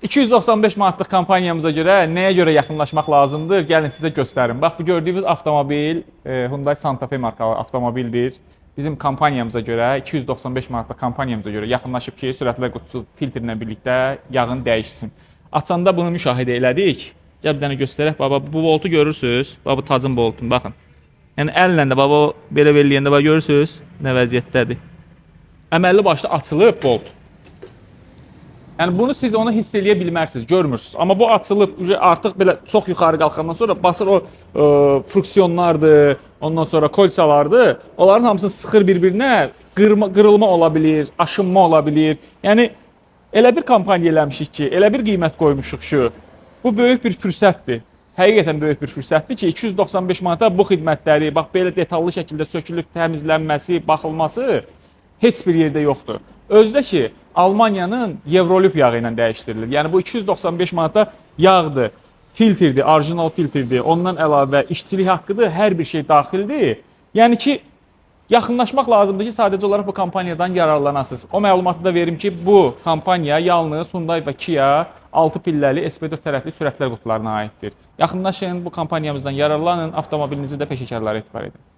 295 manatlıq kampaniyamıza görə nəyə görə yaxınlaşmaq lazımdır? Gəlin sizə göstərim. Bax, bu gördüyünüz avtomobil Hyundai Santa Fe markalı avtomobildir. Bizim kampaniyamıza görə, 295 manatlıq kampaniyamıza görə yaxınlaşıb ki, sürətlər qutusu filtrlə birlikdə yağın dəyişsin. Açanda bunu müşahidə elədik. Gəl bir dənə göstərək. Baba, bu voltu görürsünüz. Baba, bu tacın voltunu, baxın. Yəni, əllə də, baba, belə eləyəndə, baba, görürsünüz nə vəziyyətdədir. Əməlli başlı açılıb bolt. Yəni bunu siz onu hiss eləyə bilmərsiniz, görmürsünüz. Amma bu açılıb artıq belə çox yuxarı qalxandan sonra basır o friksiyonlardır, ondan sonra kolçalardır. Onların hamısını sıxır bir-birinə, qırılma ola bilir, aşınma ola bilir. Yəni elə bir kampaniya eləmişik ki, elə bir qiymət qoymuşuq ki, bu böyük bir fürsətdir. Həqiqətən böyük bir fürsətdir ki, 295 manata bu xidmətləri, bax belə detallı şəkildə sökülüb təmizlənməsi, baxılması heç bir yerdə yoxdur. Özdə ki, Almaniyanın Evrolüp yağı ilə dəyişdirilir. Yəni bu 295 manata yağdır, filtrdir, orijinal filtrdir. Ondan əlavə işçilik haqqıdır, hər bir şey daxildir. Yəni ki, yaxınlaşmaq lazımdır ki, sadəcə olaraq bu kampaniyadan yararlanasınız. O məlumatı da verim ki, bu kampaniya yalnız Hyundai və Kia 6 pilləli SP4 tərəfli sürətlər qutularına aiddir. Yaxınlaşın, bu kampaniyamızdan yararlanın, avtomobilinizi də peşəkarlara etibar edin.